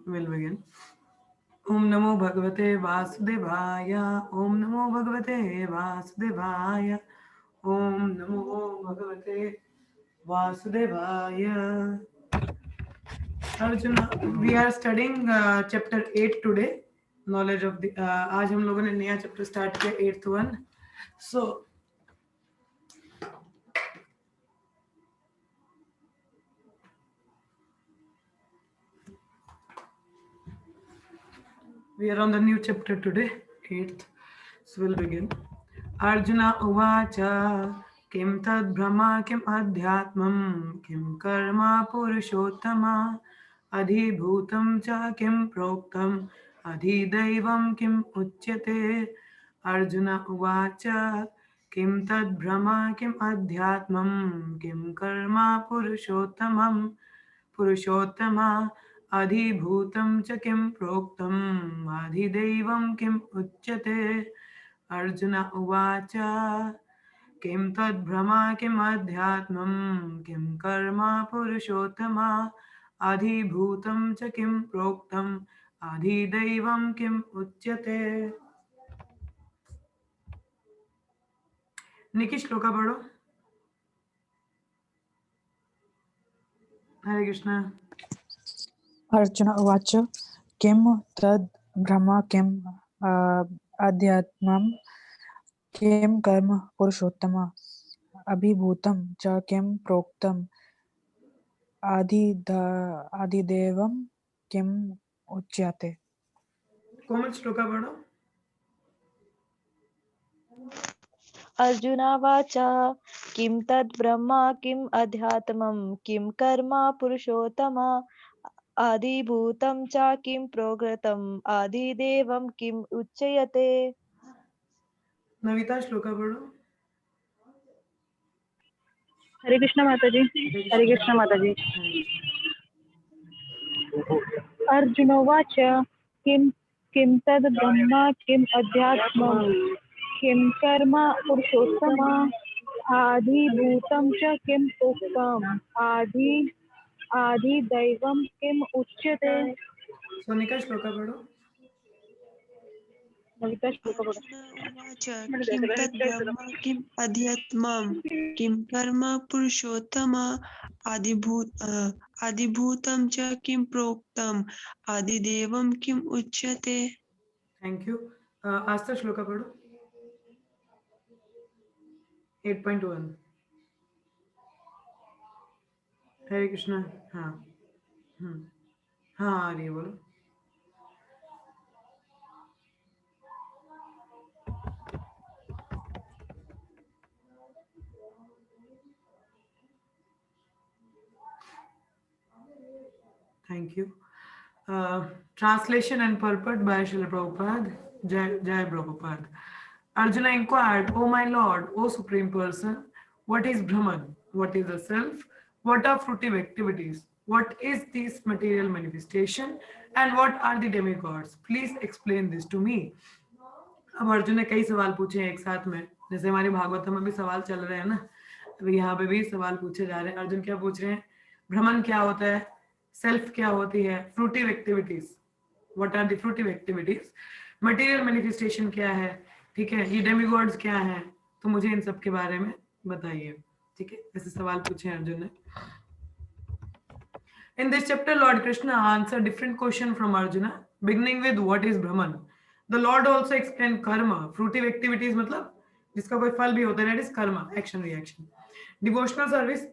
We'll begin. Om Namo Bhagavate Vasudevaya. Om Namo Bhagavate Vasudevaya. Om Namo Bhagavate Vasudevaya. Arjuna, we are studying chapter 8 today. Knowledge of the. आज हम लोगों ने नया chapter start किया 8th one. So we are on the new chapter today, 8th. So we'll begin. Arjuna Uvacha Kim tad brahma kim adhyatmam kim karma purushottama adhibhutam cha kim proktam adhidaivam kim uchyate. Arjuna Uvacha Kim tad brahma kim adhyatmam kim karma purushottama adhibhutam cha kim proktam adhidaivam kim uchyate. Arjuna Uvacha Kim tad brahma kim adhyatmam kim karma purushottama adhibhutam cha kim proktam adhidaivam kim uchyate. निकी श्लोका पढ़ो. हरे कृष्णा. अर्जुन उवाच किं तद् ब्रह्म किम् अध्यात्मं किं कर्म पुरुषोत्तम अभिभूतं च किं प्रोक्तम् आदिदेवं किम् उच्यते. कोमल श्लोका पढ़ो. अर्जुनावाच किं तद् ब्रह्म किम् अध्यात्मं किं कर्म पुरुषोत्तम आदिभूतं च किं प्रोक्तम् आदिदेवं किम् उच्यते. नविता श्लोका पढ़ो. हरे कृष्ण माता जी. हरे कृष्ण माता जी. अर्जुन उवाच किं तद् ब्रह्म किम् अध्यात्मं किं कर्म पुरुषोत्तम आदिभूतं च किं प्रोक्तम् आदिदैवं किम् उच्यते. सोनिका श्लोका पढ़ो. नविता श्लोक पढ़ो. किं तद् ब्रह्म किम् अध्यात्मं किं कर्म पुरुषोत्तम आदिभूतं च किं प्रोक्तम् आदिदेवं किम् उच्यते. Thank you. आस्था श्लोका पढ़ो. 8.1. हरे कृष्णा. हाँ हाँ आ रही है, बोलो. Thank you. Translation and purport by Srila Prabhupada. Jai Prabhupada. Arjuna inquired, O my Lord, O Supreme Person, what is Brahman? What is the self? What are fruitive activities? What is this material manifestation? And what are the demigods? Please explain this to me. अब अर्जुन ने कई सवाल पूछे हैं एक साथ में, जैसे हमारे भागवत में भी सवाल चल रहे हैं ना, अभी यहाँ पे भी सवाल पूछे जा रहे हैं. अर्जुन क्या पूछ रहे हैं? ब्रह्मन क्या होता है, सेल्फ क्या होती है, fruitive activities, what are the fruitive activities, material manifestation क्या है, ठीक है, ये डेमिगॉड्स क्या है, तो मुझे इन सब के बारे में बताइए. ठीक है, ऐसे सवाल पूछे अर्जुन ने. In this chapter, Lord Krishna answered different questions from Arjuna, beginning with what is Brahman. The Lord also explained karma, fruitive activities मतलब जिसका कोई फल भी होता है, that is karma, action reaction, devotional service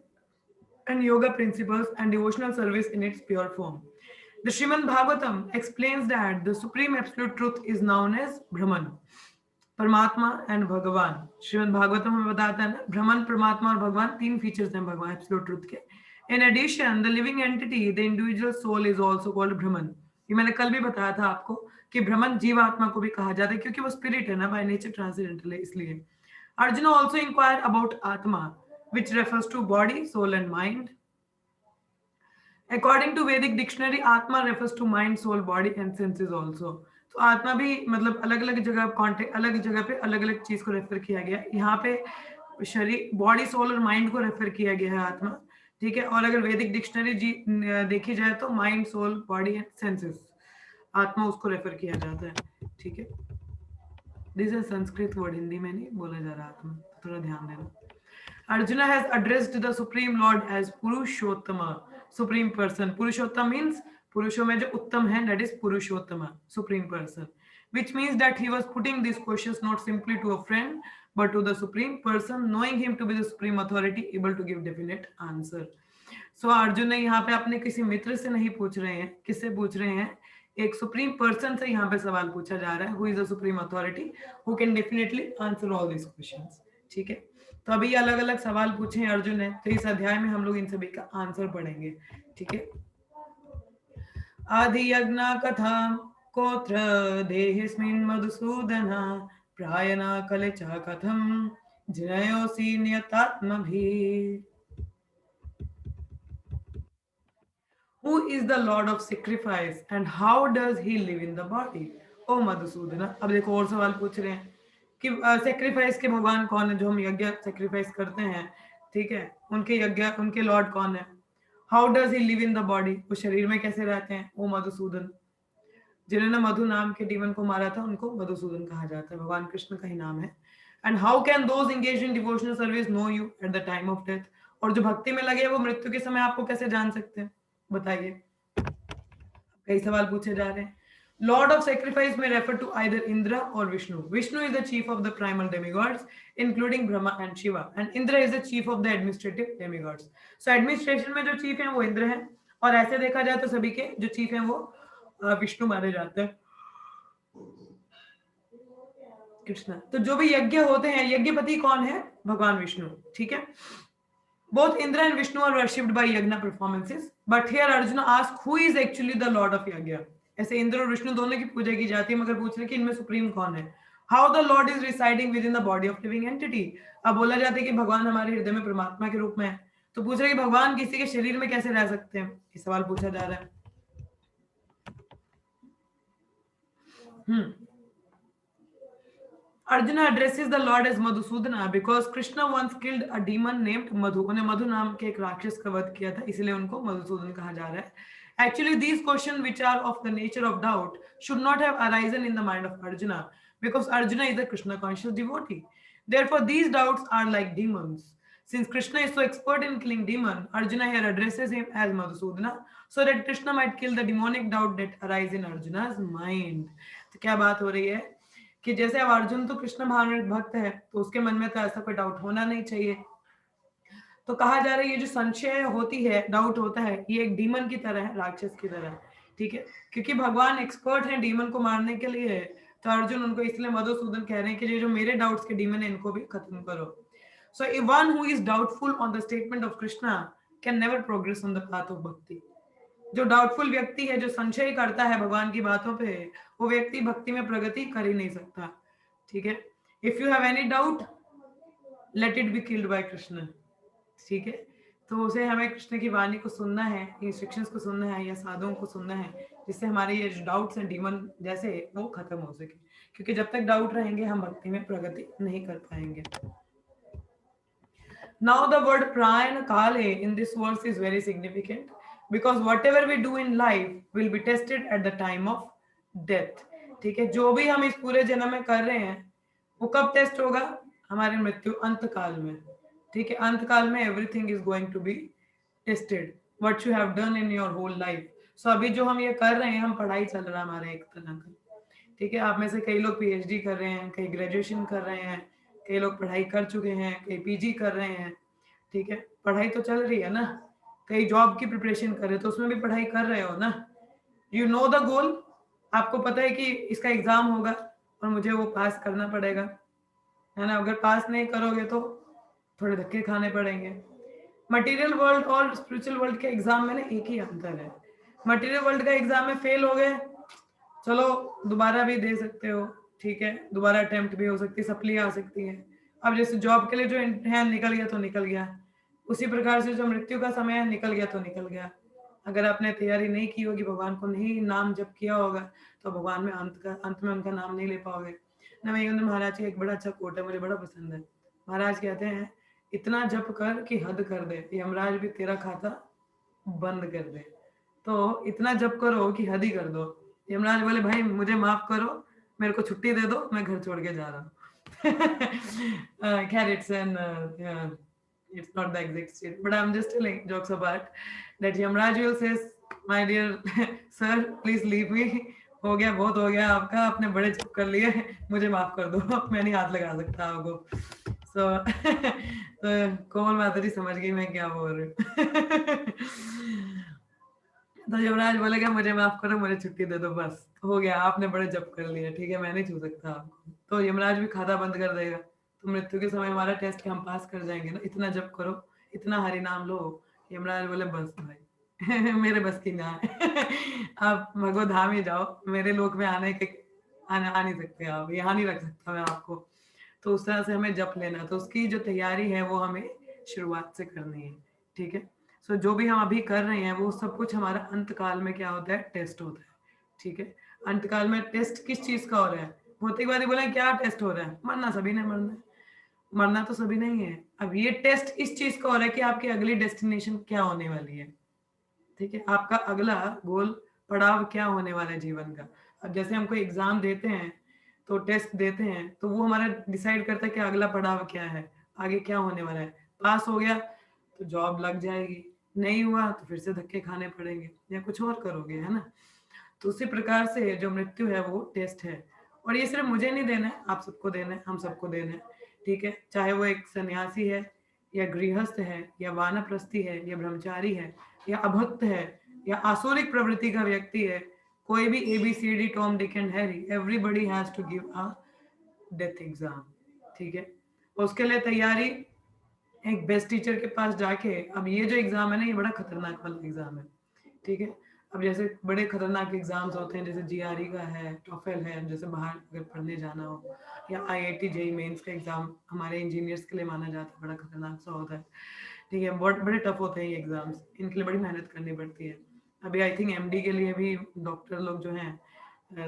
and yoga principles and devotional service in its pure form. The Srimad Bhagavatam explains that the supreme absolute truth is known as Brahman, परमात्मा and भगवान. श्रीमद् भागवतम में बताता है ना, ब्रह्मन, परमात्मा और भगवान तीन फीचर्स हैं भगवान एब्सोल्यूट ट्रुथ के. In addition the living entity, the individual soul is also called Brahman. ये मैंने कल भी बताया था आपको कि ब्रह्मन जीवात्मा को भी कहा जाता है क्योंकि वो स्पिरिट है ना, बाय नेचर ट्रांसेंडेंटल है, इसलिए. Arjun also inquire about atma, which refers to body, soul and mind. According to Vedic dictionary, atma refers to mind, soul, body and senses also. तो आत्मा भी मतलब अलग अलग जगह कॉन्टेक्ट, अलग जगह पे अलग अलग चीज को रेफर किया गया. यहाँ पे शरीर, बॉडी, सोल और माइंड को रेफर किया गया है आत्मा, ठीक है। और अगर वैदिक डिक्शनरी देखी जाए तो mind, soul, body and senses, आत्मा उसको रेफर किया जाता है। ठीक है, this is Sanskrit word, Hindi में नहीं बोला जा रहा आत्मा, थोड़ा ध्यान देना। Arjuna has addressed the Supreme Lord as Purushottama, Supreme Person. Purushottama means पुरुषों में जो उत्तम है, that is Purushottama, Supreme Person, which means that he was putting these questions not simply to a friend but to the Supreme Person, knowing him to be the supreme authority, able to give definite answer. So Arjun ने यहाँ पे अपने किसी मित्र से नहीं पूछ रहे हैं, किससे पूछ रहे हैं? एक सुप्रीम पर्सन से यहाँ पे सवाल पूछा जा रहा है, who is the supreme authority who can definitely answer all these questions. ठीक है, तो अभी अलग अलग सवाल पूछे हैं अर्जुन ने, तो इस अध्याय में हम लोग इन सभी का आंसर पढ़ेंगे। ठीक है, आदि यज्ञ कथा कोत्र देहिस्मिन् मधुसूदन प्रायना कलेच कथम जयोसि नियतात्मभिः। Who is the Lord of sacrifice and how does he live in the body? ओ मधुसूदन, अब देखो और सवाल पूछ रहे हैं कि सेक्रीफाइस के भगवान कौन है, जो हम यज्ञ सेक्रीफाइस करते हैं, ठीक है, उनके यज्ञ, उनके लॉर्ड कौन है? How does he live in the body, वो शरीर में कैसे रहते हैं? ओ मधुसूदन, जिन्होंने मधु नाम के डीमन को मारा था उनको मधुसूदन कहा जाता है, भगवान कृष्ण का ही नाम है। And how can those engage in devotional service know you at the time of death, और जो भक्ति में लगे वो मृत्यु के समय आपको कैसे जान सकते हैं, बताइए। कई सवाल पूछे जा रहे हैं। Lord of sacrifice may refer to either Indra or Vishnu. Vishnu is the chief of the primal demigods, including Brahma and Shiva, and Indra is the chief of the administrative demigods. So administration में जो chief हैं वो इंद्र हैं, और ऐसे देखा जाए तो सभी के जो chief हैं वो विष्णु माने जाते हैं, कृष्ण। तो जो भी यज्ञ होते हैं, यज्ञपति कौन है? भगवान विष्णु। ठीक है, both Indra and Vishnu are worshipped by yajna performances, but here Arjuna asks who is actually the Lord of yajna. ऐसे इंद्र और विष्णु दोनों की पूजा की जाती है, मगर पूछ रहे कि इनमें सुप्रीम कौन है? How the Lord is residing with in the body of living entity. अब बोला जाता है कि भगवान हमारे हृदय में परमात्मा के रूप में है, तो पूछ रहे कि भगवान किसी के शरीर में कैसे रह सकते हैं, ये सवाल पूछा जा रहा है। Arjuna addresses the Lord as Madhusudana because Krishna once killed a demon named Madhu. उन्हें मधु नाम के एक राक्षस का वध किया था, इसलिए उनको मधुसूदन कहा जा रहा है। Actually, these questions, which are of the nature of doubt, should not have arisen in the mind of Arjuna, because Arjuna is a Krishna conscious devotee. Therefore, these doubts are like demons. Since Krishna is so expert in killing demon, Arjuna here addresses him as Madhusudana, so that Krishna might kill the demonic doubt that arise in Arjuna's mind. तो क्या बात हो रही है कि जैसे अब अर्जुन तो कृष्ण भावनामृत भक्त है, तो उसके मन में तो ऐसा कोई डाउट होना नहीं चाहिए। तो कहा जा रहा है ये जो संशय होती है, डाउट होता है, ये एक डीमन की तरह है, राक्षस की तरह। ठीक है, क्योंकि भगवान एक्सपर्ट हैं डीमन को मारने के लिए, तो अर्जुन उनको इसलिए मधुसूदन कह रहे हैं कि ये जो मेरे डाउट्स के डीमन है इनको भी खत्म करो। So one who is doubtful on the statement of Krishna can never progress on the path of भक्ति। जो डाउटफुल व्यक्ति है, जो संशय करता है भगवान की बातों पे, वो व्यक्ति भक्ति में प्रगति कर ही नहीं सकता। ठीक है, if you have any doubt let it be killed by Krishna. ठीक है, तो उसे हमें कृष्ण की वाणी को सुनना है, इंस्ट्रक्शंस को सुनना है, या साधुओं को सुनना है, जिससे हमारे ये डाउट्स हैं डीमन जैसे वो खत्म हो सके, क्योंकि जब तक डाउट रहेंगे हम भक्ति में प्रगति नहीं कर पाएंगे। Now the word prayana kale in this verse is very significant because whatever we do in life will be tested at the time of death. ठीक है, जो भी हम इस पूरे जन्म में कर रहे हैं वो कब टेस्ट होगा? हमारे मृत्यु अंत काल में। ठीक है, अंत काल में everything is going to be tested what you have done in your whole life. So अभी जो हम ये कर रहे हैं, हम पढ़ाई चल रहा है हमारे एक तरह का। ठीक है, आप में से कई लोग पीएचडी कर रहे हैं, कई ग्रेजुएशन कर रहे हैं, कई लोग पढ़ाई कर चुके हैं, कई पीजी कर रहे हैं। ठीक है, पढ़ाई तो चल रही है ना, कई जॉब की प्रिपरेशन कर रहे हैं, तो उसमें भी पढ़ाई कर रहे हो ना। यू नो द गोल, आपको पता है कि इसका एग्जाम होगा और मुझे वो पास करना पड़ेगा, है ना। अगर पास नहीं करोगे तो थोड़े धक्के खाने पड़ेंगे। मटेरियल वर्ल्ड और स्पिरिचुअल वर्ल्ड के एग्जाम में ना एक ही अंतर है। मटेरियल वर्ल्ड का एग्जाम में फेल हो गए, चलो दोबारा भी दे सकते हो, ठीक है, दोबारा अटेम्प्ट भी हो सकती है, सप्ली आ सकती है। अब जैसे जॉब के लिए जो है निकल गया तो निकल गया, उसी प्रकार से जो मृत्यु का समय है निकल गया तो निकल गया। अगर आपने तैयारी नहीं की होगी, भगवान को नहीं नाम जप किया होगा, तो भगवान में अंत में उनका नाम नहीं ले पाओगे। नवेंद्र महाराज का एक बड़ा अच्छा कोट है, मुझे बड़ा पसंद है। महाराज कहते हैं, इतना जप कर कि हद कर दे, यमराज भी तेरा खाता बंद कर दे। तो इतना जप करो कि हद ही कर दो। यमराज बोले भाई मुझे माफ करो, मेरे को छुट्टी दे दो, मैं घर छोड़ के जा रहा हूँ। खैर it's not the exact state, but I'm just telling jokes apart that Yamraj will says, my dear sir, please leave me. हो गया, बहुत हो गया आपका, आपने बड़े चुप कर लिए, मुझे माफ कर दो, मैं नहीं हाथ लगा सकता आपको। So तो कोमल माधुरी समझ गई मैं क्या बोल रही हूँ। तो यमराज बोलेगा मुझे माफ करो, मुझे छुट्टी दे दो, बस हो गया, आपने बड़े जप कर लिए, ठीक है, मैं नहीं छू सकता आपको। तो यमराज भी खाता बंद कर देगा। तो मृत्यु के समय हमारा टेस्ट कि हम पास कर जाएंगे ना, इतना जप करो, इतना हरि नाम लो। यमराज बोले बस भाई मेरे बस की ना है। आप भगवत धाम ही जाओ, मेरे लोक में आने के आ नहीं सकते आप, यहाँ नहीं रख सकता मैं आपको। तो उस तरह से हमें जप लेना, तो उसकी जो तैयारी है वो हमें शुरुआत से करनी है, ठीक है। सो जो भी हम अभी कर रहे हैं वो सब कुछ हमारा अंत काल में क्या होता है, टेस्ट होता है, ठीक है। अंत काल में टेस्ट किस चीज का हो रहा है? भौतिकवादी बोले क्या टेस्ट हो रहा है? मरना सभी ने मरना है, मरना तो सभी नहीं है। अब ये टेस्ट इस चीज का हो रहा है कि आपकी अगली डेस्टिनेशन क्या होने वाली है, ठीक है, आपका अगला गोल पड़ाव क्या होने वाला है जीवन का। अब जैसे हम कोई एग्जाम देते हैं तो टेस्ट देते हैं, तो वो हमारा डिसाइड करता है कि अगला पड़ाव क्या है, आगे क्या होने वाला है। पास हो गया तो जॉब लग जाएगी, नहीं हुआ तो फिर से धक्के खाने पड़ेंगे या कुछ और करोगे, है ना। तो उसी प्रकार से जो मृत्यु है वो टेस्ट है, और ये सिर्फ मुझे नहीं देना है, आप सबको देना है, हम सबको देना है, ठीक है। चाहे वो एक सन्यासी है या गृहस्थ है या वानप्रस्थी है या ब्रह्मचारी है या अभक्त है या आसुरिक प्रवृत्ति का व्यक्ति है, कोई भी ABCD Tom Dick and Harry, everybody has to give a death exam, ठीक है। उसके लिए तैयारी एक बेस्ट टीचर के पास जाके, अब ये जो एग्जाम है ना, ये बड़ा खतरनाक वाला एग्जाम है, ठीक है। अब जैसे बड़े खतरनाक एग्जाम्स होते हैं, जैसे GRE का है, टॉफेल है, जैसे बाहर अगर पढ़ने जाना हो, या IIT JEE मेंस का एग्जाम हमारे इंजीनियर्स के लिए माना जाता है, बड़ा खतरनाक सा होता है, ठीक है। बहुत बड़े टफ होते हैं ये एग्जाम्स, इनके लिए बड़ी मेहनत करनी पड़ती है। अभी आई थिंक MD के लिए भी डॉक्टर लोग जो हैं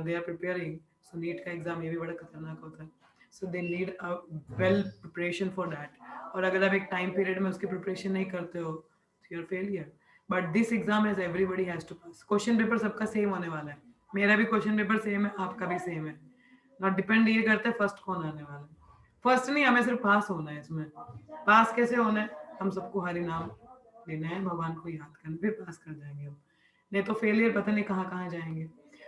they are preparing, so NEET का एग्जाम ये भी बड़ा खतरनाक होता है। So they need a well preparation for that, और अगर आप एक टाइम पीरियड में उसकी प्रिपरेशन नहीं करते हो तो you are failure. But this exam has everybody has to pass. Question paper सबका सेम होने वाला है, मेरा भी क्वेश्चन पेपर सेम है, आपका भी सेम है, नॉट डिपेंड ये करता है फर्स्ट कौन आने वाला है। फर्स्ट नहीं, हमें सिर्फ पास होना है। इसमें पास कैसे होना है? हम सबको हरि नाम लेना है, भगवान को याद करना, फिर पास कर जाएंगे हम, नहीं तो फेलियर पता नहीं कहाँ कहाँ जाएंगे।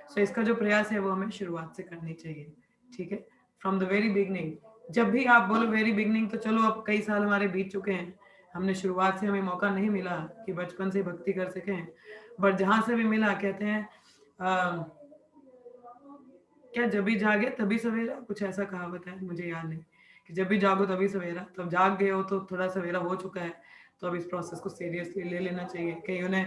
सो इसका जो प्रयास है वो हमें शुरुआत से करनी चाहिए, ठीक है, फ्रॉम द वेरी बिगनिंग। जब भी आप बोलो वेरी बिगनिंग, तो चलो अब कई साल हमारे बीत चुके हैं, हमने शुरुआत से हमें मौका नहीं मिला कि बचपन से भक्ति कर सकें, बट जहां से भी मिला, कहते हैं क्या जब भी जागे तभी सवेरा, कुछ ऐसा कहावत है, मुझे याद नहीं, कि जब भी जागो तभी सवेरा। तो अब जाग गए हो तो थोड़ा सवेरा हो चुका है, तो अब इस प्रोसेस को सीरियसली ले लेना चाहिए। कईयों ने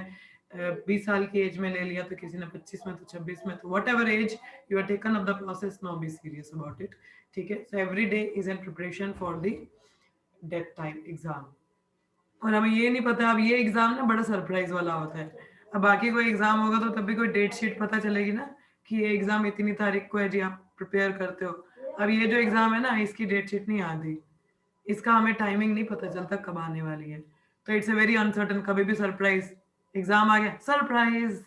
20 साल की एज में ले लिया, तो किसी ने 25 में, तो 26 में, तो whatever as you are taken up the process, now be serious about it, ठीक है। So every day is an preparation for the death time exam. और हमें ये नहीं पता, अब ये एग्जाम ना बड़ा सरप्राइज वाला होता है। अब बाकी कोई एग्जाम होगा तो तब भी कोई डेट शीट पता चलेगी ना कि ये एग्जाम इतनी तारीख को है जी, आप प्रिपेयर करते हो। अब ये जो एग्जाम है ना, इसकी डेट शीट नहीं आती, इसका हमें टाइमिंग नहीं पता चलता कब आने वाली है, तो इट्स अ वेरी अनसर्टन। कभी भी सरप्राइज एग्जाम आ गया, surprise,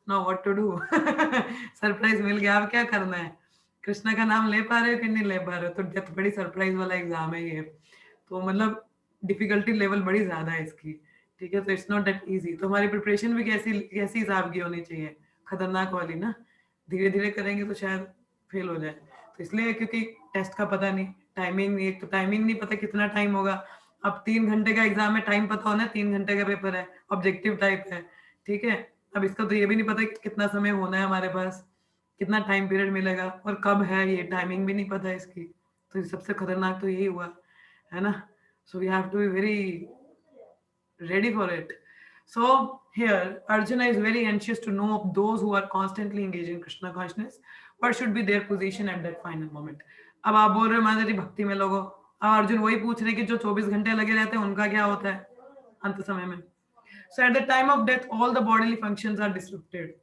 no what to do. Surprise मिल गया, अब क्या करना है? कृष्णा का नाम ले पा रहे हो कि नहीं ले पा रहे हो? तो डेथ बड़ी सरप्राइज वाला एग्जाम है ये, तो मतलब डिफिकल्टी लेवल बड़ी ज्यादा है इसकी, ठीक है। तो इट्स नॉट दैट इजी। तो हमारी प्रिपरेशन भी कैसी हिसाब की होनी चाहिए? खतरनाक वाली ना, धीरे धीरे करेंगे तो शायद फेल हो जाए। तो इसलिए क्योंकि टेस्ट का पता नहीं, टाइमिंग नहीं, एक तो टाइमिंग नहीं पता कितना टाइम होगा। अब 3 घंटे का एग्जाम है, टाइम पता होना है, 3 घंटे का पेपर है, ऑब्जेक्टिव टाइप है, ठीक है। अब इसका तो ये भी नहीं पता कितना समय होना है हमारे पास, कितना टाइम पीरियड मिलेगा और कब है, ये टाइमिंग भी नहीं पता इसकी। तो सबसे खतरनाक तो यही हुआ है ना। So we have to be very ready for it. So here Arjuna is very anxious to know of those who are constantly engaged in Krishna consciousness, what should be their position at that final moment. अब आप बोल रहे हो माता जी भक्ति में लोगों, अब अर्जुन वही पूछ रहे कि जो 24 घंटे लगे रहते हैं उनका क्या होता है अंत समय में। So at the time of death all the bodily functions are disrupted.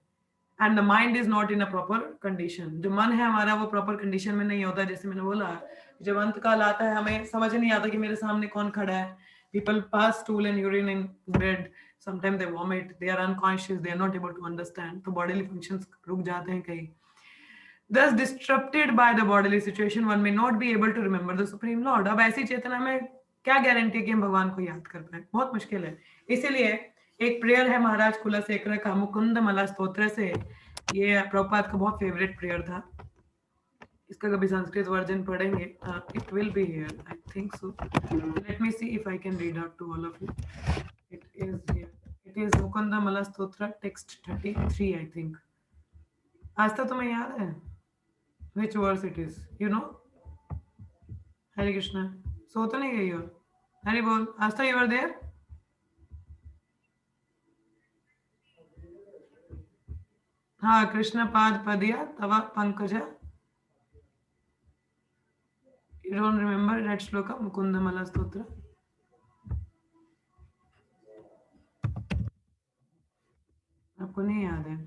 And the mind is not in a proper condition. जो मन है हमारा वो प्रॉपर कंडीशन में नहीं होता. जैसे मैंने बोला, जब अंत काल आता है हमें समझ नहीं आता कि मेरे सामने कौन खड़ा है. People pass stool and urine in bed. Sometimes they vomit. They are unconscious. They are not able to understand. तो bodily functions रुक जाते हैं कहीं. Thus disrupted by the bodily situation, one may not be able to remember the supreme lord. अब ऐसी चेतना में क्या guarantee कि हम भगवान को याद कर पाए? बहुत मुश्किल है. इसीलिए एक प्रेयर है महाराज कुलशेखर का मुकुंद मला स्तोत्र से. ये प्रभुपाद का बहुत फेवरेट प्रेयर था. इसका कभी संस्कृत वर्जन पढ़ेंगे. It will be here, I think so. Let me see if I can read out to all of you. It is here. It is Mukund Mala Stotra, text 33, I think. आज तक तुम्हें याद है which verse it is? You know? Hare Krishna. सो तो नहीं गई हो? हरि बोल. आज तक you were there? हाँ, कृष्ण पाद पदिया तवा Pankaja. You don't remember that shloka Mukund Mala स्तोत्र? आपको नहीं याद है?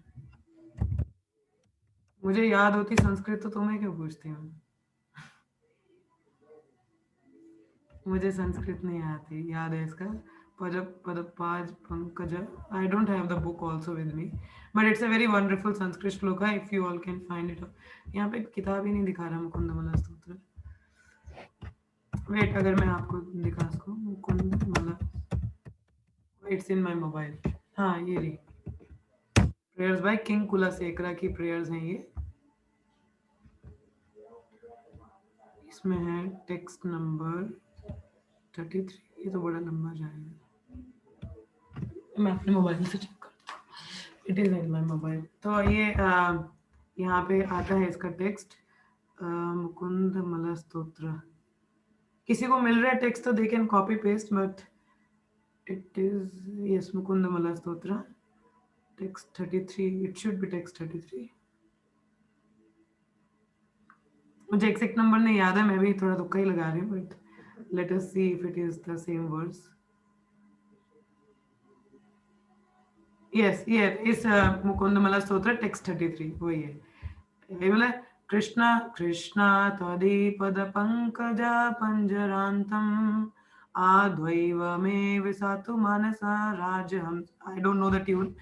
मुझे याद होती संस्कृत तो तुम्हें क्यों पूछती हूँ? मुझे संस्कृत नहीं आती. याद है इसका पद पद पाज Pankaj. I don't have the book also with me, but it's a very wonderful Sanskrit shloka. If you all can find it. यहाँ पे किताब ही नहीं दिखा रहा मुकुंद मला स्तोत्र. वेट, अगर मैं आपको दिखा सकूं मुकुंद मला. It's in my mobile. हाँ, ये रही. प्रेयर्स बाय किंग कुलशेखर की प्रेयर्स हैं ये. इसमें है टेक्स्ट नंबर 33. ये तो बड़ा लंबा जाएगा. मैं अपने मोबाइल से चेक करता हूँ. It is in my mobile. तो ये यहाँ पे आता है इसका टेक्स्ट. मुकुंद मला स्तोत्र. किसी को मिल रहा है टेक्स्ट तो they can copy paste, but it is yes Mukund Mala Stotra text 33. It should be text 33. मुझे एग्जैक्ट नंबर नहीं याद है. मैं भी थोड़ा तुक्का ही लगा रही हूँ, but let us see if it is the same verse. Yes, इस मुकुंद मला स्तोत्र टेक्स्ट 33 वही है. ये बोला कृष्णा कृष्णा त्वदीपद पंकजा पंजरांतम आद्वैव मे विसातु मनसा राजहंस. I don't know the tune.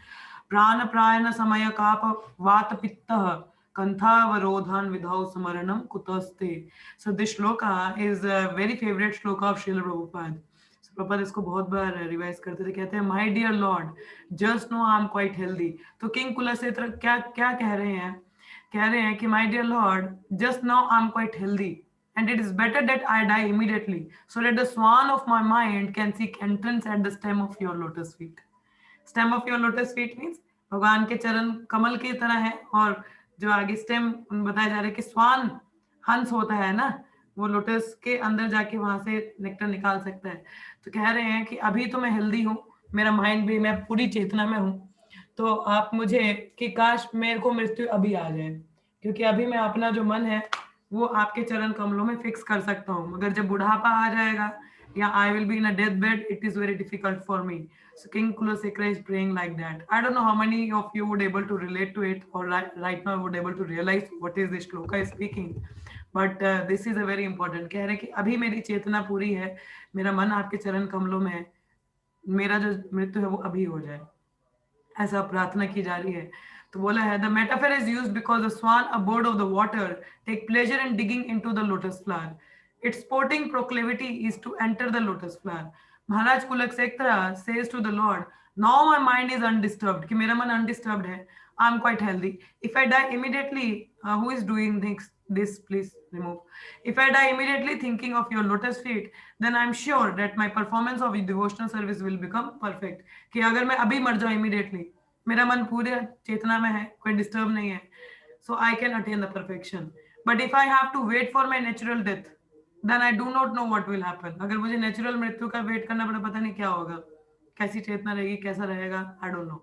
प्राण प्रायण समय काप वात पित्तः Kanthavrodhan without samaranam kutaste. So this shloka is a very favorite shloka of Srila Prabhupada. So Prabhupada इसको बहुत बार रिवाइज करते थे. कहते हैं My dear Lord, just know I'm quite healthy. तो किंग कुलशेखर क्या क्या कह रहे हैं? कह रहे हैं कि My dear Lord, just now I'm quite healthy. And it is better that I die immediately, so that the swan of my mind can seek entrance at the stem of your lotus feet. Stem of your lotus feet means भगवान के चरण कमल की तरह है, और जो आगे stem बताया जा रहा है कि स्वान हंस होता है ना, वो लोटस के अंदर जाके वहां से नेक्टर निकाल सकता है. तो कह रहे हैं कि अभी तो मैं हेल्दी हूँ, मेरा माइंड भी, मैं पूरी चेतना में हूँ, तो आप मुझे कि काश मेरे को मृत्यु अभी आ जाए, क्योंकि अभी मैं अपना जो मन है वो आपके चरण कमलों में फिक्स कर सकता हूँ. मगर जब बुढ़ापा आ जाएगा या I will be in a deathbed, it is very difficult for me. So King Kulashekhara is praying like that. I don't know how many of you would able to relate to it, or right now would able to realize what is this shloka is speaking. But this is a very important. कह रहे कि अभी मेरी चेतना पूरी है, मेरा मन आपके चरण कमलों में है, मेरा जो मृत्यु है वो अभी हो जाए, ऐसा प्रार्थना की जा रही है. तो बोला है the metaphor is used because the swan abode of the water take pleasure in digging into the lotus flower. Its sporting proclivity is to enter the lotus flower. Maharaj Kulashekhara says to the Lord, now my mind is undisturbed, कि मेरा मन undisturbed है, I am quite healthy. If I die immediately, who is doing this please remove. If I die immediately thinking of your lotus feet, then I am sure that my performance of devotional service will become perfect. कि अगर मैं अभी मर जाऊं immediately, मेरा मन पूरे चेतना में है, कोई डिस्टर्ब नहीं है, so I can attain the perfection. But if I have to wait for my natural death, then I do not know what will happen. अगर मुझे नेचुरल मृत्यु का वेट करना पड़ा, पता नहीं क्या होगा, कैसी चेतना रहेगी, कैसा रहेगा, I don't know.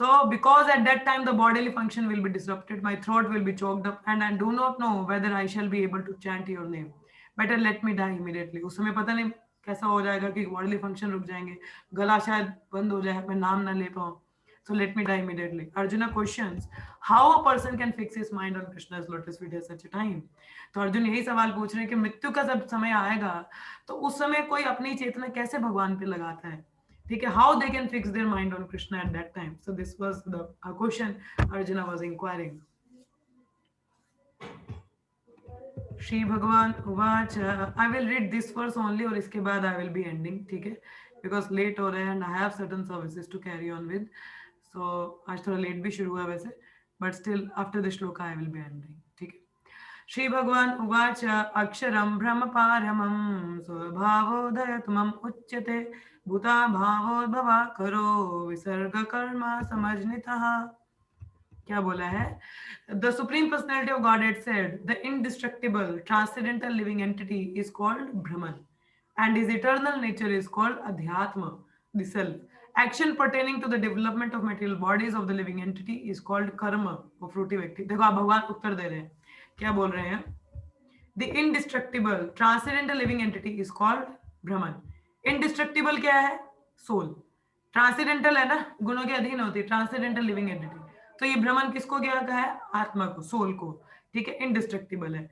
So because at that time the bodily function will be disrupted, my throat will be choked up, and I do not know whether I shall be able to chant your name. Better let me die immediately. उस समय पता नहीं कैसा हो जाएगा कि bodily function रुक जाएंगे, गला शायद बंद हो जाए, मैं नाम ना ले पाऊँ. So let me die immediately. Arjuna questions how a person can fix his mind on Krishna's lotus feet at such a time. तो अर्जुन यही सवाल पूछ रहे हैं कि मृत्यु का जब समय आएगा तो उस समय कोई अपनी चेतना कैसे भगवान पे लगाता है, ठीक है, how they can fix their mind on Krishna at that time. So this was the question Arjuna was inquiring. Shri भगवान उवाच, I will read this verse only और इसके बाद I will be ending, ठीक है, because late हो रहे हैं and I have certain services to carry on with. So आज थोड़ा लेट भी शुरू हुआ वैसे, but still after the shloka I will be ending, ठीक है. श्री भगवान उवाच, अक्षरं ब्रह्म पारमं स्वभावोदयतमम् उच्यते भूता भावोद्भवा करो विसर्ग कर्मा समजनितः. क्या बोला है? The Supreme Personality of Godhead said, the indestructible, transcendental living entity is called Brahman, and his eternal nature is called Adhyatma, the self. Action pertaining to the development of material bodies of the living entity is called karma, वो fruitive activity. देखो आप भगवान उत्तर दे रहे हैं, क्या बोल रहे हैं? The indestructible, transcendental living entity is called Brahman. Indestructible क्या है? Soul. Transcendental है ना, गुणों के अधीन होती है, transcendental living entity. तो ये ब्रह्मन किसको क्या कहा है? आत्मा को, सोल को, ठीक है, इंडिस्ट्रक्टिबल है.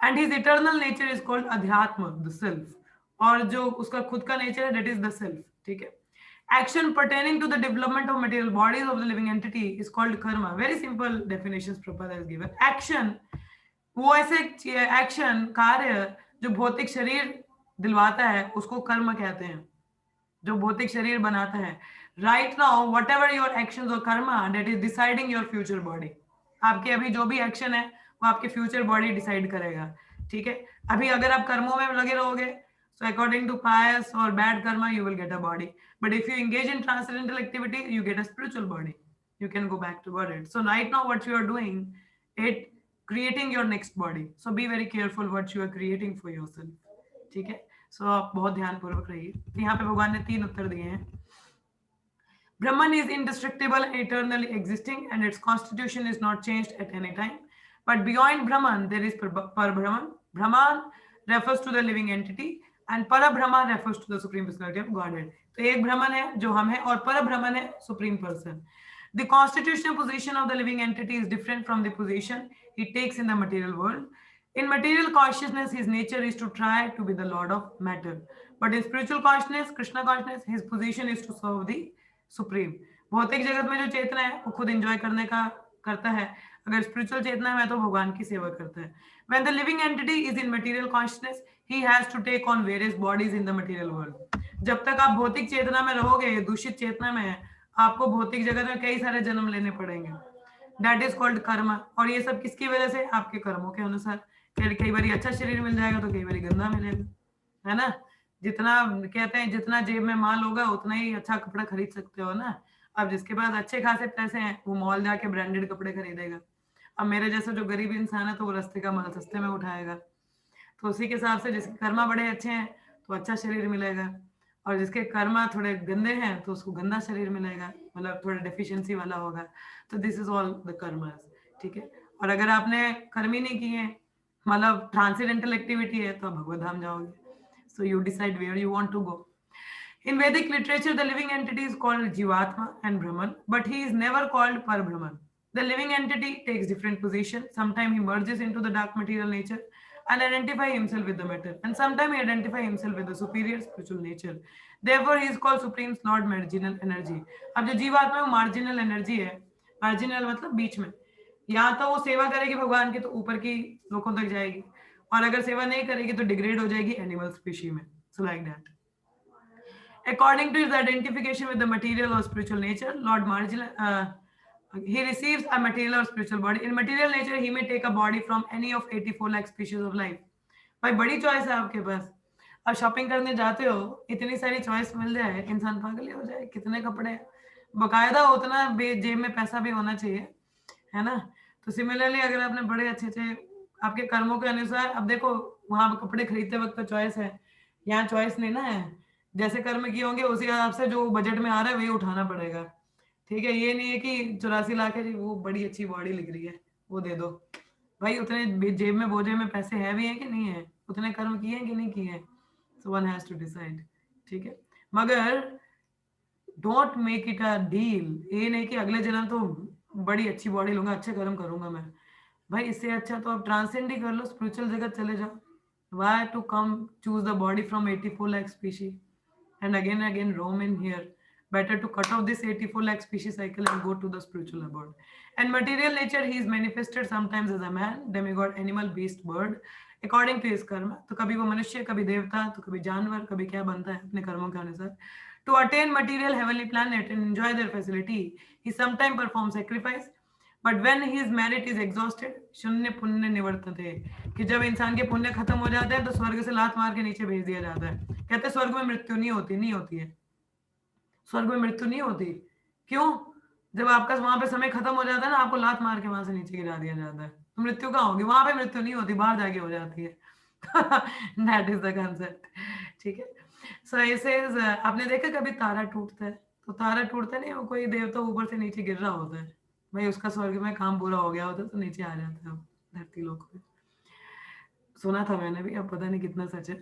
And his eternal nature is called अध्यात्म, द सेल्फ. और जो उसका खुद का नेचर है दैट इज द सेल्फ, ठीक है. Action pertaining to the development of material bodies of the living entity is called karma. Very simple definitions Prabhupada has given. Action वो ऐसे एक्शन कार्य जो भौतिक शरीर दिलवाता है उसको कर्म कहते हैं, जो भौतिक शरीर बनाता है. Right now, whatever your actions or karma, that is deciding your future body. आपके अभी जो भी एक्शन है वो आपके फ्यूचर बॉडी डिसाइड करेगा, ठीक है. अभी अगर आप कर्मों में लगे रहोगे, so according to pious or bad karma, you will get a body. But if you engage in transcendental activity, you get a spiritual body. You can go back to Godhead. So right now, what you are doing, it creating your next body. So be very careful what you are creating for yourself, ठीक है. So आप बहुत ध्यानपूर्वक रहिए. यहाँ पे भगवान ने 3 उत्तर दिए हैं. Brahman is indestructible and eternally existing, and its constitution is not changed at any time. But beyond Brahman, there is Parabrahman. Brahman refers to the living entity, and Parabrahma refers to the Supreme Personality of Godhead. तो एक ब्रह्मन है जो हम हैं और परब्रह्मन है Supreme Person. The constitutional position of the living entity is different from the position he takes in the material world. In material consciousness, his nature is to try to be the Lord of matter. But in spiritual consciousness, Krishna consciousness, his position is to serve the supreme. भौतिक जगत में जो चेतना है वो खुद enjoy करने का करता है, अगर स्पिरिचुअल चेतना है तो भगवान की सेवा करता है. When the living entity is in material consciousness, he has to take on various bodies in the material world. जब तक आप भौतिक चेतना में रहोगे, दूषित चेतना में, आपको भौतिक जगत में कई सारे जन्म लेने पड़ेंगे. That is called karma. और ये सब किसकी वजह से? आपके कर्मों के अनुसार. कई बार अच्छा शरीर मिल जाएगा तो कई बार गंदा मिलेगा, है ना. जितना कहते हैं जितना जेब में माल होगा उतना ही अच्छा कपड़ा खरीद सकते हो ना. अब जिसके पास अच्छे खासे पैसे हैं वो मॉल जाके ब्रांडेड कपड़े खरीदेगा. अब मेरे जैसा जो गरीब इंसान है तो वो रास्ते का माल सस्ते में उठाएगा. तो उसी के हिसाब से जिसके कर्मा बड़े अच्छे हैं तो अच्छा शरीर मिलेगा, और जिसके कर्मा थोड़े गंदे हैं तो उसको गंदा शरीर मिलेगा, मतलब थोड़ा डेफिशिएंसी वाला होगा. तो this is all the karmas, ठीक है. और अगर आपने कर्म ही नहीं किए, मतलब ट्रांसेंडेंटल एक्टिविटी है, तो भगवत धाम जाओगे. So you decide where you want to go. In Vedic literature, the living entity is called Jivatma and Brahman, but he is never called Parabrahman. The living entity takes different positions. Sometimes he merges into the dark material nature and identify himself with the matter, and sometimes he identify himself with the superior spiritual nature. Therefore, he is called Supreme Lord Marginal Energy. अब जो जीवात्मा है marginal energy है, marginal मतलब बीच में. या तो वो सेवा करेगी भगवान की तो ऊपर की लोगों तक जाएगी, और अगर सेवा नहीं करेगी तो डिग्रेड हो जाएगी एनिमल स्पीशी में. So like that. According to his identification with the material और spiritual nature, lord marginal he receives a material or spiritual body. In material nature, he may take a body from any of 84 lakh species of life. भाई बड़ी choice है आपके पास. अब shopping करने जाते हो, इतनी सारी चॉइस मिल जाए, इंसान पागल ही हो जाए. कितने कपड़े, बकायदा उतना जेब में पैसा भी होना चाहिए, है ना. तो सिमिलरली अगर आपने बड़े अच्छे आपके कर्मों के अनुसार, अब देखो वहां कपड़े खरीदते वक्त तो चॉइस है, यहाँ चॉइस नहीं ना है. जैसे कर्म किए होंगे उसी हिसाब से जो बजट में आ रहा है वही उठाना पड़ेगा, ठीक है. ये नहीं है कि 84 लाख है वो बड़ी अच्छी बॉडी लिख रही है वो दे दो. भाई उतने जेब में बोझे में पैसे है भी हैं कि नहीं है, उतने कर्म किए हैं कि नहीं किए हैं. So one has to decide, ठीक है. मगर don't make it a deal. ये नहीं कि अगले जन्म तो बड़ी अच्छी बॉडी लूंगा, अच्छे कर्म करूंगा मैं। भाई इससे अच्छा तो आप ट्रांसेंड ही कर लो, स्पिरिचुअल जगत चले जाओ। Why to come choose the body from 84 lakh species and again roam in here? Better to cut off this 84 lakh species cycle and go to the spiritual abode. And material nature, he is manifested sometimes as a man, demigod, animal, beast, bird, according to his karma. तो कभी वो मनुष्य, कभी देवता, तो कभी जानवर, कभी क्या बनता है अपने कर्मों के अनुसार. To attain material heavenly planet and enjoy their facility, he sometimes performs sacrifice. But when his merit is exhausted शून्य पुण्य निवर्तते, कि जब इंसान के पुण्य खत्म हो जाते हैं तो स्वर्ग से लात मार के नीचे भेज दिया जाता है। कहते हैं स्वर्ग में मृत्यु नहीं होती, नहीं होती है, स्वर्ग में मृत्यु नहीं होती। क्यों? जब आपका वहां पे समय खत्म हो जाता है ना, आपको लात मार के वहां से नीचे गिरा दिया जाता है, तो मृत्यु कहाँ होगी? वहां पे मृत्यु नहीं होती, बाहर जाके हो जाती है। That is the concept. ठीक है। सो ऐसे आपने देखा कभी तारा टूटता है, तो तारा टूटता नहीं, वो कोई देवता ऊपर से नीचे गिर रहा होता है, भाई उसका स्वर्ग में काम पूरा हो गया होता है तो नीचे आ जाता है धरती लोक में। सुना था मैंने भी, अब पता नहीं कितना सच है।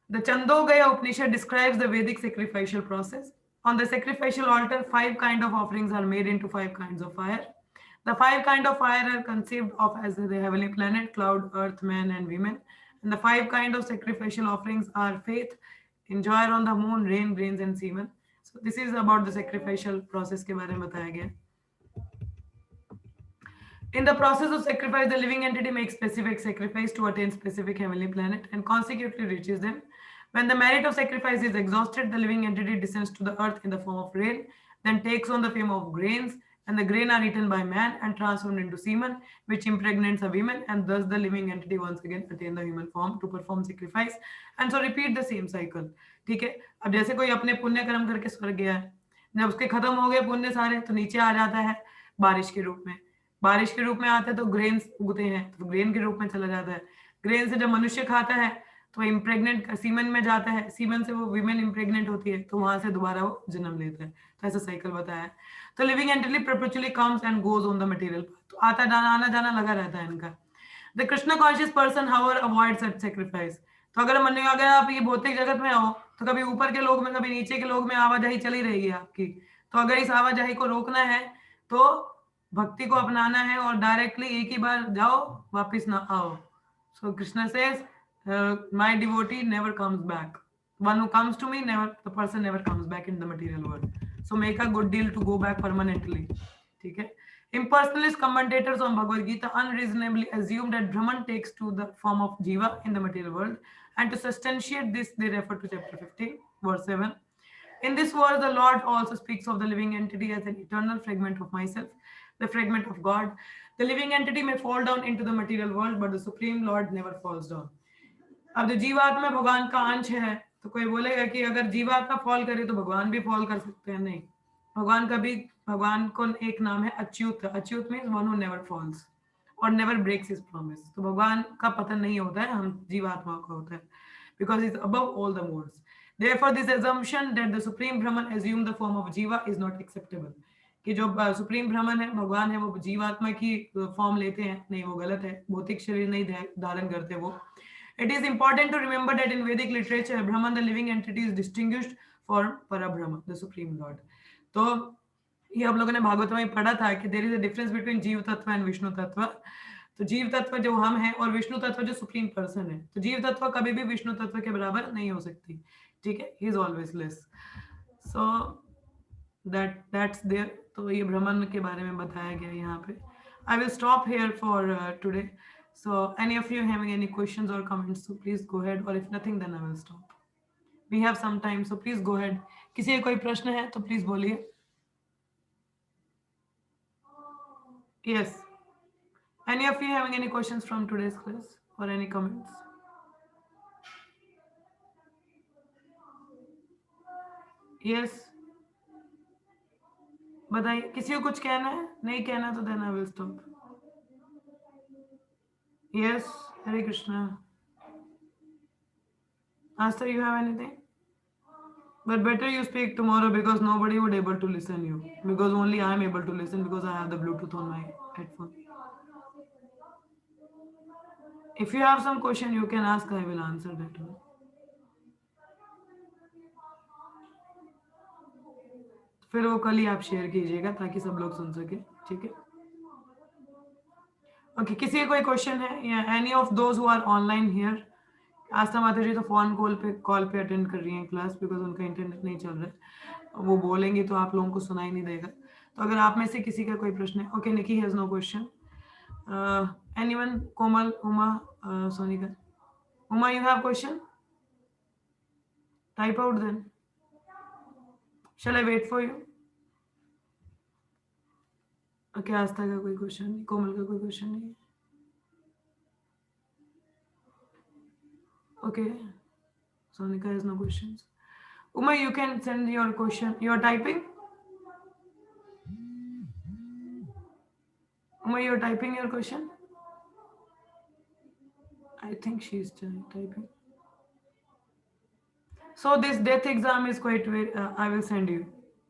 The Chandogaya Upanishad describes the Vedic sacrificial process. On the sacrificial altar, 5 kinds of offerings are made into 5 kinds of fire. The 5 kinds of fire are conceived of as the heavenly planet, cloud, earth, man, and women. And the 5 kinds of sacrificial offerings are faith, enjoy on the moon, rain, grains, and semen. So this is about the sacrificial process के बारे में बताया गया। In the process of sacrifice, the living entity makes specific sacrifice to attain specific heavenly planet and consequently reaches them. When the merit of sacrifice is exhausted, the living entity descends to the earth in the form of rain, then takes on the form of grains, and the grain are eaten by man and transformed into semen, which impregnates a woman, and thus the living entity once again attain the human form to perform sacrifice, and so repeat the same cycle. ठीक है। अब जैसे कोई अपने पुण्य कर्म करके स्वर्ग गया है, जब उसके खत्म हो गए पुण्य सारे, तो नीचे आ जाता है बारिश के रूप में। बारिश के रूप में आता है तो ग्रेन्स उगते हैं, तो ग्रेन के रूप में चला जाता है। ग्रेन से जब मनुष्य खाता है तो इम्प्रेग्नेंट सीमन में जाता है, सीमन से वो विमेन इम्प्रेग्नेंट होती है, तो वहां से दोबारा वो जन्म लेता है। तो ऐसा साइकिल बताया है। तो living entity perpetually comes and goes on the material path, तो आता जाना आना जाना लगा रहता है इनका। The Krishna conscious person however avoids such sacrifice. तो अगर मन में अगर आप ये भौतिक जगत में हो तो कभी ऊपर के लोग में कभी नीचे के लोग में आवाजाही चली रहेगी आपकी। तो अगर इस आवाजाही को रोकना है तो भक्ति को अपनाना है और डायरेक्टली एक ही बार जाओ, वापस ना आओ। So Krishna says my devotee never comes back, one who comes to me never, the person never comes back in the material world, so make a good deal to go back permanently. ठीक है। Impersonalist commentators on Bhagavad Gita unreasonably assume that Brahman takes to the form of Jiva in the material world, and to substantiate this they refer to chapter 15 verse 7. In this verse, the Lord also speaks of the living entity as an eternal fragment of myself, the fragment of God. The living entity may fall down into the material world, but the Supreme Lord never falls down. अब जो जीवात्मा भगवान का अंश है, तो कोई बोलेगा कि अगर जीवात्मा फॉल करे तो भगवान भी फॉल कर सकते हैं। नहीं, भगवान का भी, भगवान को एक नाम है Achyut. Achyut means one who never falls और नेवर ब्रेक्स हिज प्रॉमिस। तो भगवान का पतन नहीं होता है, हम जीवात्मा का होता है, because is above all the modes. Therefore, this assumption that the supreme Brahman assumed the form of Jiva is not acceptable. कि जो सुप्रीम ब्रह्मन है, भगवान है, वो जीवात्मा की फॉर्म लेते हैं, नहीं, वो गलत है। भौतिक शरीर नहीं धारण करते वो। It is important to remember that in Vedic literature, Brahman, the living entity, is distinguished from Parabrahma, the supreme Lord. तो ये हम लोगों ने भागवत में पढ़ा था कि there is a difference between जीव तत्व and विष्णु तत्व। तो जीव तत्व जो हम हैं और विष्णु तत्व जो सुप्रीम पर्सन है, तो जीव तत्व कभी भी विष्णु तत्व के बराबर नहीं हो सकती। ठीक है, he is always less. So that's there. तो ये ब्रह्मन के बारे में बताया गया यहाँ पे। I will stop here for today. So any of you having any questions or comments, so please go ahead, or if nothing then I will stop. We have some time, so please go ahead. किसी का कोई प्रश्न है तो please बोलिए। Yes. Any of you having any questions from today's class or any comments? Yes. बताइए, किसी को कुछ कहना है? नहीं कहना तो then I will stop. Yes, Hare Krishna. Asta, you have anything? But better you speak tomorrow because nobody would able to listen you. Because only I am able to listen because I have the Bluetooth on my headphone. If you have some question, you can ask. I will answer that one. फिर वो कल ही आप share कीजिएगा ताकि सब लोग सुन सके, ठीक है? ओके, किसी का कोई क्वेश्चन है या any of those who are online here? Aastha माता जी तो फोन कॉल पे अटेंड कर रही हैं क्लास, बिकॉज उनका इंटरनेट नहीं चल रहा है। वो बोलेंगे तो आप लोगों को सुनाई नहीं देगा। तो अगर आप में से किसी का कोई प्रश्न है, okay, Nikki has no question. Anyone? Komal, Uma, Sonika, Uma, you have question? Type out then. Shall I wait for you? Okay, Aastha का कोई क्वेश्चन नहीं, कोमल का कोई क्वेश्चन नहीं है। Okay, Sonika has no questions. Uma, you can send your question. You are typing? Uma, you are typing your question? I think she is typing. So this death exam is quite I will send you.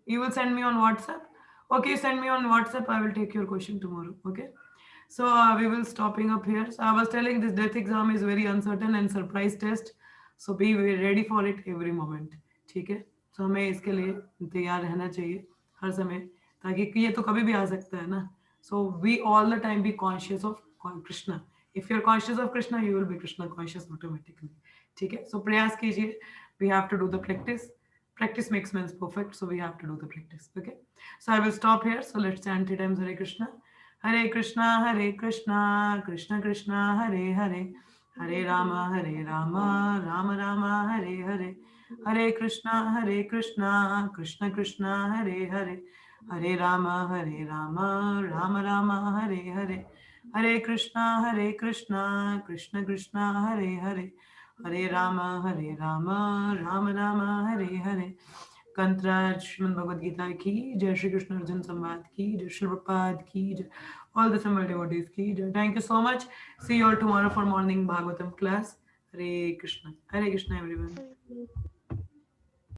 You will send me on WhatsApp? Okay, send me on WhatsApp. I will take your question tomorrow. Okay. So we will stopping up here. So I was telling this death exam is very uncertain and surprise test. So be ready for it every moment. ठीक है? So हमें इसके लिए तैयार रहना चाहिए हर समय, ताकि ये तो कभी भी आ सकता है ना. So we all the time be conscious of Krishna. If you're conscious of Krishna, you will be Krishna conscious automatically. ठीक है? So प्रयास कीजिए. We have to do the practice. Practice makes man perfect. So we have to do the practice. Okay? So I will stop here. So let's chant 3 times Hare Krishna. Hare Krishna, Krishna Krishna, Hare Hare, Hare Rama, Rama Rama, Hare Hare, Hare Krishna, Krishna Krishna, Hare Hare, Hare Rama, Rama Rama, Hare Hare, Hare Krishna, Krishna Krishna, Hare Hare, Hare Rama, Rama Rama, Hare Hare. Kantra Srimad Bhagavad Gita ki Jai, Shri Krishna Arjun Samvad ki Jai, Shri Prabhupada ki Jai, all the Samvad devotees ki Jai. Thank you so much. See you all tomorrow for morning Bhagavatam class. Hare Krishna. Hare Krishna everyone.